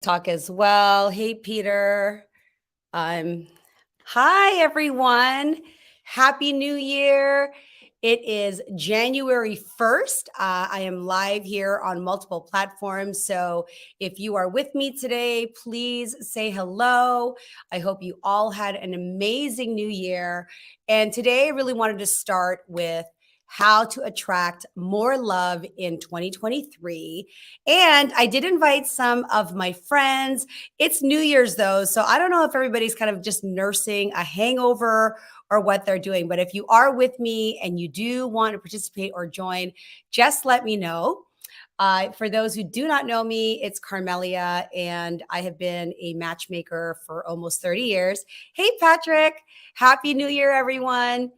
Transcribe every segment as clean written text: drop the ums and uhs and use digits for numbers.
Talk as well. Hey, Peter. Um, Hi, everyone. Happy New Year. It is January 1st. I am live here on multiple platforms. So if you are with me today, please say hello. I hope you all had an amazing new year. And today I really wanted to start with how to attract more love in 2023. And I did invite some of my friends. It's New Year's though, so I don't know if everybody's kind of just nursing a hangover or what they're doing. But if you are with me and you do want to participate or join, just let me know. For those who do not know me, it's Carmelia, and I have been a matchmaker for almost 30 years. Hey, Patrick. Happy New Year, everyone.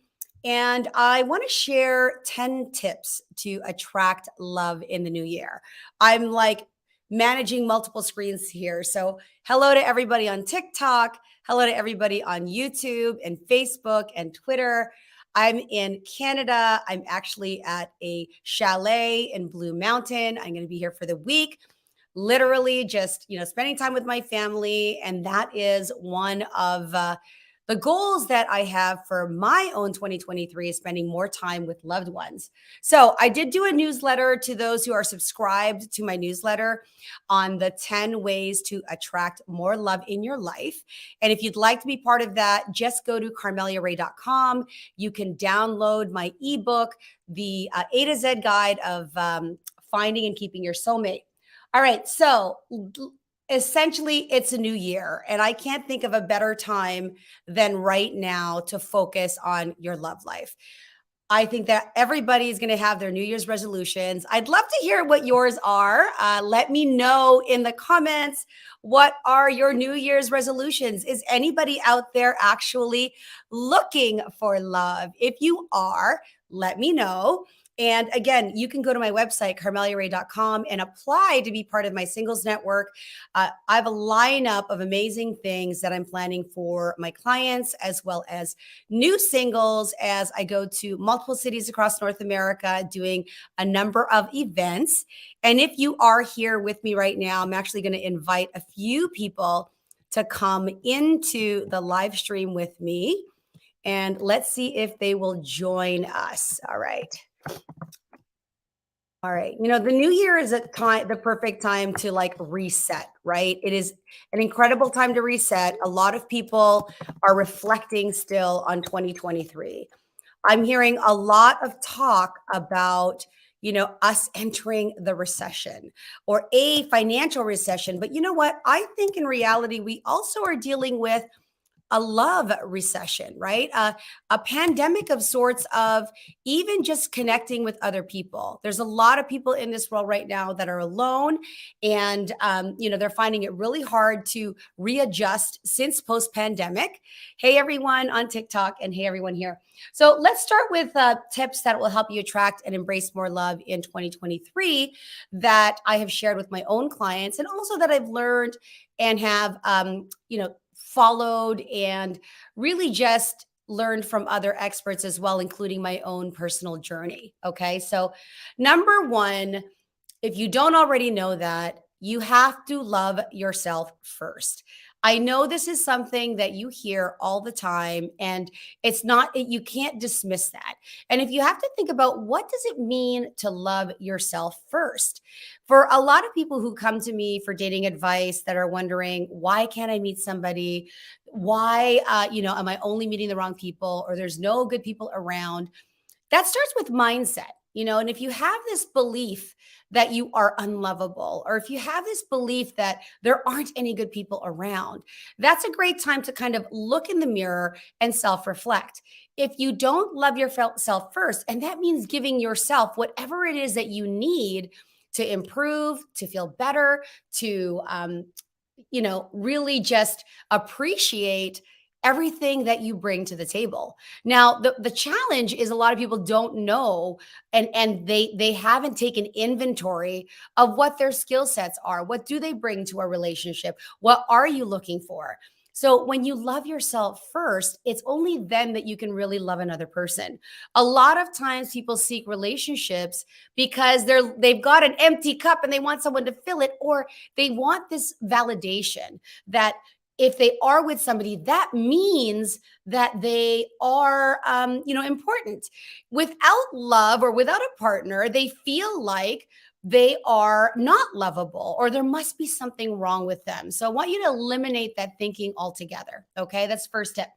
And I want to share 10 tips to attract love in the new year. I'm like managing multiple screens here. So, hello to everybody on TikTok. Hello to everybody on YouTube and Facebook and Twitter. I'm in Canada. I'm actually at a chalet in Blue Mountain. I'm going to be here for the week, literally just, spending time with my family. And that is one of the goals that I have for my own 2023 is spending more time with loved ones. So I did do a newsletter to those who are subscribed to my newsletter on the 10 ways to attract more love in your life. And if you'd like to be part of that, just go to carmeliaray.com. You can download my ebook, the A to Z guide of finding and keeping your soulmate. All right. So essentially, it's a new year, and I can't think of a better time than right now to focus on your love life. I think that everybody is going to have their New Year's resolutions. I'd love to hear what yours are. Let me know in the comments, what are your New Year's resolutions? Is anybody out there actually looking for love? If you are, let me know. And again, you can go to my website, carmeliaray.com, and apply to be part of my singles network. I have a lineup of amazing things that I'm planning for my clients, as well as new singles, as I go to multiple cities across North America doing a number of events. And if you are here with me right now, I'm actually going to invite a few people to come into the live stream with me. And let's see if they will join us. All right. All right. The new year is the perfect time to like reset, right? It is an incredible time to reset. A lot of people are reflecting still on 2023. I'm hearing a lot of talk about, us entering the recession or a financial recession. But you know what? I think in reality, we also are dealing with a love recession, right? A pandemic of sorts of even just connecting with other people. There's a lot of people in this world right now that are alone, and they're finding it really hard to readjust since post-pandemic. Hey, everyone on TikTok, and hey, everyone here. So let's start with tips that will help you attract and embrace more love in 2023 that I have shared with my own clients, and also that I've learned and have, followed and really just learned from other experts as well, including my own personal journey. Okay. So, number one, if you don't already know that, you have to love yourself first. I know this is something that you hear all the time, and you can't dismiss that. And if you have to think about what does it mean to love yourself first? For a lot of people who come to me for dating advice that are wondering, why can't I meet somebody? Why, am I only meeting the wrong people, or there's no good people around? That starts with mindset, and if you have this belief that you are unlovable, or if you have this belief that there aren't any good people around, that's a great time to kind of look in the mirror and self reflect. If you don't love yourself first, and that means giving yourself whatever it is that you need to improve, to feel better, to, really just appreciate everything that you bring to the table. Now, the challenge is a lot of people don't know, and they haven't taken inventory of what their skill sets are. What do they bring to a relationship? What are you looking for? So when you love yourself first, it's only then that you can really love another person. A lot of times people seek relationships because they've got an empty cup and they want someone to fill it, or they want this validation that if they are with somebody, that means that they are important. Without love or without a partner, they feel like they are not lovable or there must be something wrong with them. So I want you to eliminate that thinking altogether. Okay. That's first tip.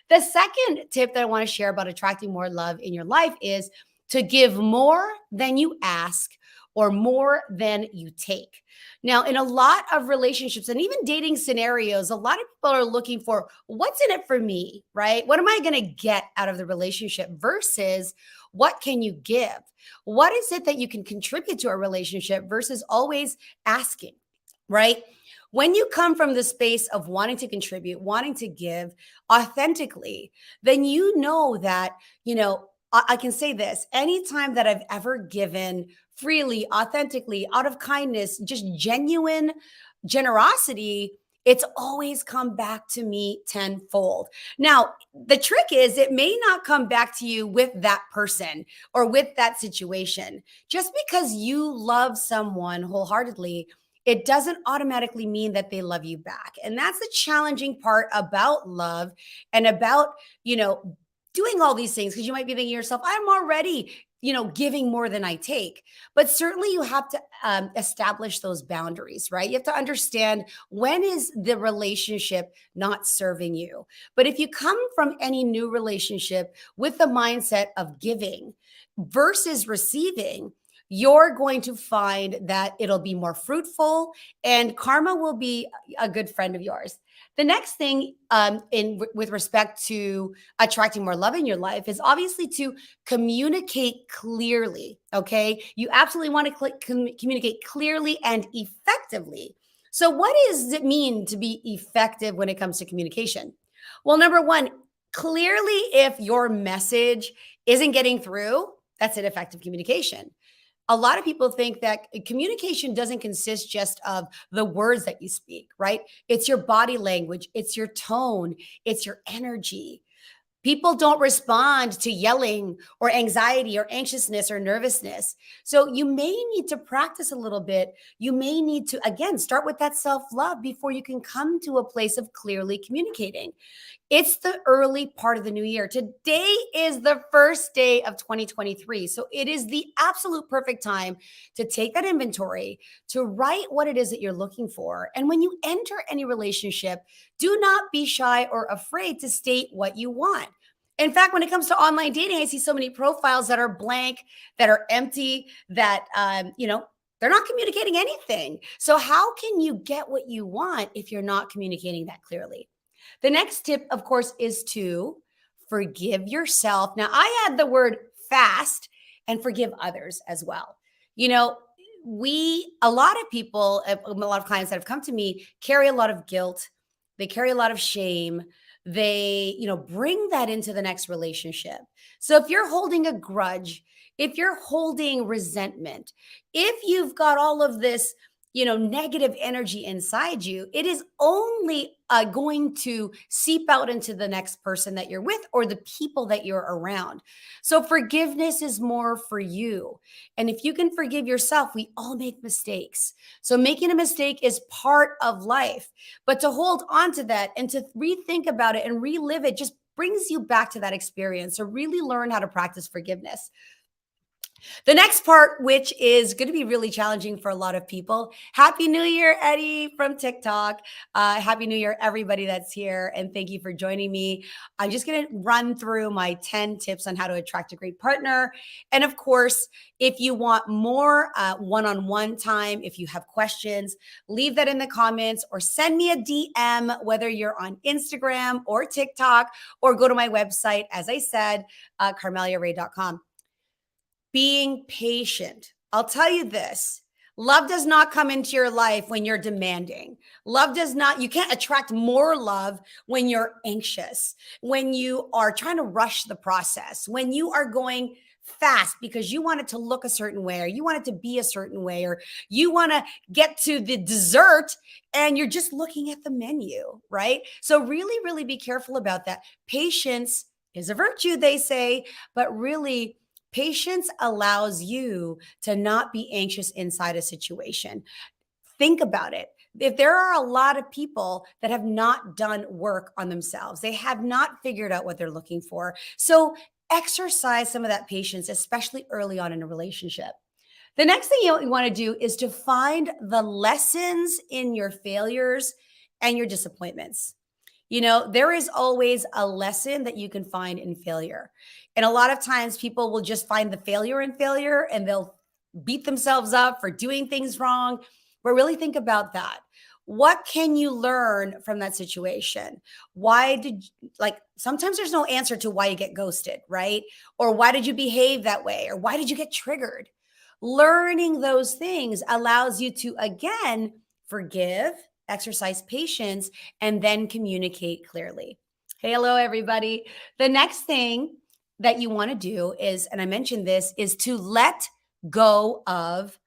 The second tip that I want to share about attracting more love in your life is to give more than you ask or more than you take. Now, in a lot of relationships and even dating scenarios, a lot of people are looking for what's in it for me, right? What am I going to get out of the relationship versus what can you give? What is it that you can contribute to a relationship versus always asking, right? When you come from the space of wanting to contribute, wanting to give authentically, then you know that, I can say this anytime that I've ever given freely, authentically, out of kindness, just genuine generosity, it's always come back to me tenfold. Now, the trick is it may not come back to you with that person or with that situation. Just because you love someone wholeheartedly, it doesn't automatically mean that they love you back. And that's the challenging part about love and about, doing all these things, because you might be thinking to yourself, I'm already, giving more than I take. But certainly you have to establish those boundaries, right? You have to understand when is the relationship not serving you. But if you come from any new relationship with the mindset of giving versus receiving, you're going to find that it'll be more fruitful and karma will be a good friend of yours. The next thing with respect to attracting more love in your life is obviously to communicate clearly. Okay. You absolutely want to communicate clearly and effectively. So, what does it mean to be effective when it comes to communication? Well, number one, clearly, if your message isn't getting through, that's ineffective communication. A lot of people think that communication doesn't consist just of the words that you speak, right? It's your body language, it's your tone, it's your energy. People don't respond to yelling or anxiety or anxiousness or nervousness. So you may need to practice a little bit. You may need to, again, start with that self love before you can come to a place of clearly communicating. It's the early part of the new year. Today is the first day of 2023. So it is the absolute perfect time to take that inventory, to write what it is that you're looking for. And when you enter any relationship, do not be shy or afraid to state what you want. In fact, when it comes to online dating, I see so many profiles that are blank, that are empty, that, they're not communicating anything. So how can you get what you want if you're not communicating that clearly? The next tip, of course, is to forgive yourself. Now, I add the word fast and forgive others as well. You know, a lot of people, a lot of clients that have come to me carry a lot of guilt. They carry a lot of shame. They, bring that into the next relationship. So if you're holding a grudge, if you're holding resentment, if you've got all of this, negative energy inside you, it is only going to seep out into the next person that you're with or the people that you're around. So forgiveness is more for you. And if you can forgive yourself, we all make mistakes. So making a mistake is part of life. But to hold on to that and to rethink about it and relive it just brings you back to that experience. So really learn how to practice forgiveness. The next part, which is going to be really challenging for a lot of people. Happy New Year, Eddie from TikTok. Happy New Year, everybody that's here. And thank you for joining me. I'm just going to run through my 10 tips on how to attract a great partner. And of course, if you want more one-on-one time, if you have questions, leave that in the comments or send me a DM, whether you're on Instagram or TikTok, or go to my website, as I said, carmeliaray.com. Being patient. I'll tell you this. Love does not come into your life when you're demanding. You can't attract more love when you're anxious, when you are trying to rush the process, when you are going fast because you want it to look a certain way, or you want it to be a certain way, or you want to get to the dessert and you're just looking at the menu, right? So really, really be careful about that. Patience is a virtue, they say, but really, patience allows you to not be anxious inside a situation. Think about it. If there are a lot of people that have not done work on themselves, they have not figured out what they're looking for. So exercise some of that patience, especially early on in a relationship. The next thing you want to do is to find the lessons in your failures and your disappointments. There is always a lesson that you can find in failure. And a lot of times people will just find the failure in failure and they'll beat themselves up for doing things wrong. But really think about that. What can you learn from that situation? Sometimes there's no answer to why you get ghosted, right? Or why did you behave that way? Or why did you get triggered? Learning those things allows you to, again, forgive, exercise patience, and then communicate clearly. Hey, hello, everybody. The next thing that you want to do is, and I mentioned this, is to let go of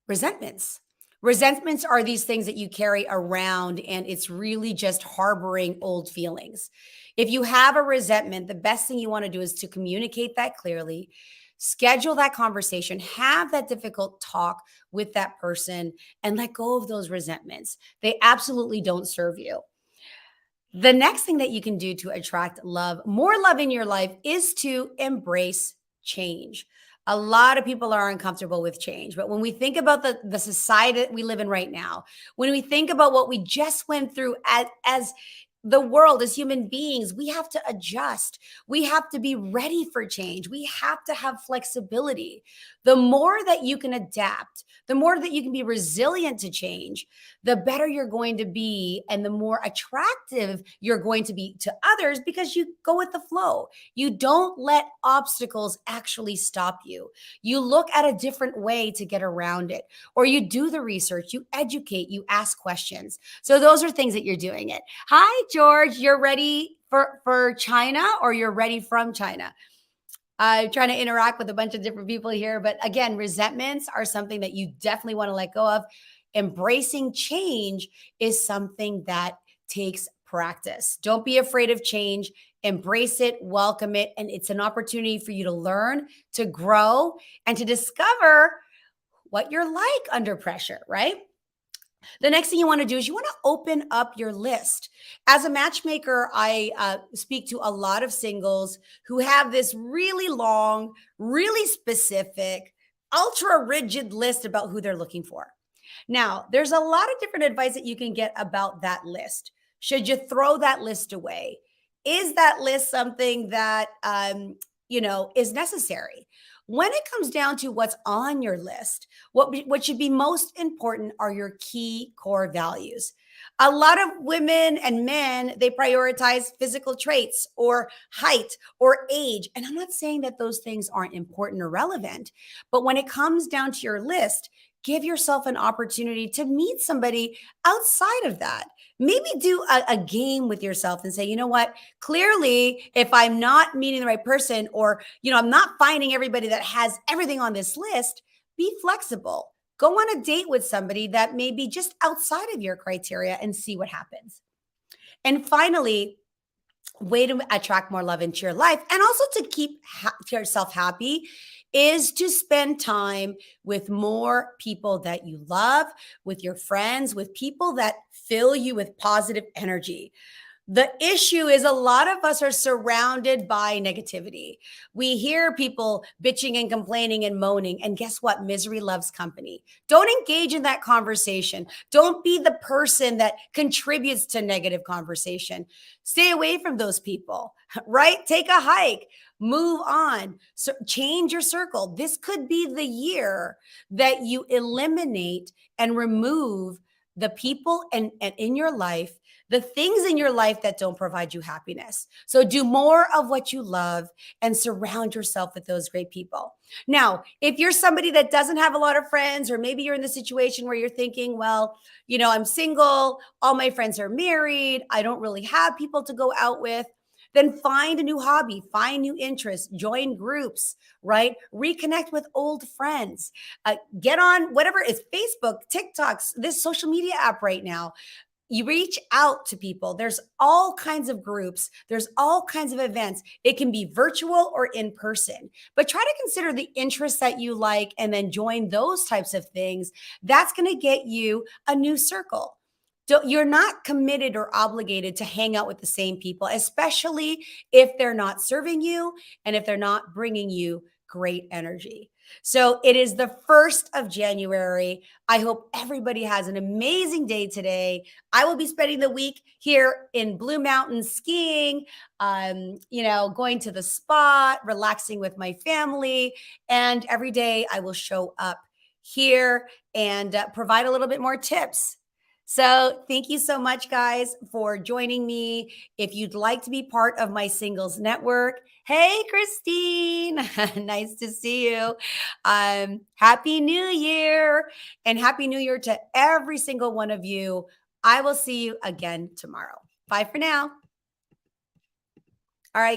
resentments. Resentments are these things that you carry around, and it's really just harboring old feelings. If you have a resentment, the best thing you want to do is to communicate that clearly, schedule that conversation, have that difficult talk with that person, and let go of those resentments. They absolutely don't serve you. The next thing that you can do to attract love, more love in your life, is to embrace change. A lot of people are uncomfortable with change, but when we think about the society that we live in right now, when we think about what we just went through as the world, as human beings, we have to adjust. We have to be ready for change. We have to have flexibility. The more that you can adapt, the more that you can be resilient to change, the better you're going to be and the more attractive you're going to be to others because you go with the flow. You don't let obstacles actually stop you. You look at a different way to get around it, or you do the research, you educate, you ask questions. So those are things that you're doing it. Hi, George, you're ready for China, or you're ready from China? I'm trying to interact with a bunch of different people here. But again, resentments are something that you definitely want to let go of. Embracing change is something that takes practice. Don't be afraid of change. Embrace it, welcome it. And it's an opportunity for you to learn, to grow, and to discover what you're like under pressure, right? The next thing you want to do is you want to open up your list. As a matchmaker, I speak to a lot of singles who have this really long, really specific, ultra rigid list about who they're looking for. Now, there's a lot of different advice that you can get about that list. Should you throw that list away? Is that list something that is necessary? When it comes down to what's on your list, what should be most important are your key core values. A lot of women and men, they prioritize physical traits or height or age. And I'm not saying that those things aren't important or relevant, but when it comes down to your list, give yourself an opportunity to meet somebody outside of that. Maybe do a game with yourself and say, you know what, clearly, if I'm not meeting the right person, or, I'm not finding everybody that has everything on this list, be flexible. Go on a date with somebody that may be just outside of your criteria and see what happens. And finally, way to attract more love into your life and also to keep yourself happy is to spend time with more people that you love, with your friends, with people that fill you with positive energy. The issue is a lot of us are surrounded by negativity. We hear people bitching and complaining and moaning. And guess what? Misery loves company. Don't engage in that conversation. Don't be the person that contributes to negative conversation. Stay away from those people, right? Take a hike, move on, so change your circle. This could be the year that you eliminate and remove the people and in your life, the things in your life that don't provide you happiness. So do more of what you love and surround yourself with those great people. Now, if you're somebody that doesn't have a lot of friends, or maybe you're in the situation where you're thinking, well, I'm single, all my friends are married, I don't really have people to go out with. then find a new hobby, find new interests, join groups, right? Reconnect with old friends. Get on whatever is Facebook, TikToks, this social media app right now. You reach out to people. There's all kinds of groups, there's all kinds of events. It can be virtual or in person, but try to consider the interests that you like and then join those types of things. That's going to get you a new circle. You're not committed or obligated to hang out with the same people, especially if they're not serving you and if they're not bringing you great energy. So it is the 1st of January. I hope everybody has an amazing day today. I will be spending the week here in Blue Mountains skiing, going to the spa, relaxing with my family. And every day I will show up here and provide a little bit more tips. So thank you so much, guys, for joining me. If you'd like to be part of my singles network, hey, Christine, nice to see you. Happy New Year, and Happy New Year to every single one of you. I will see you again tomorrow. Bye for now. All right.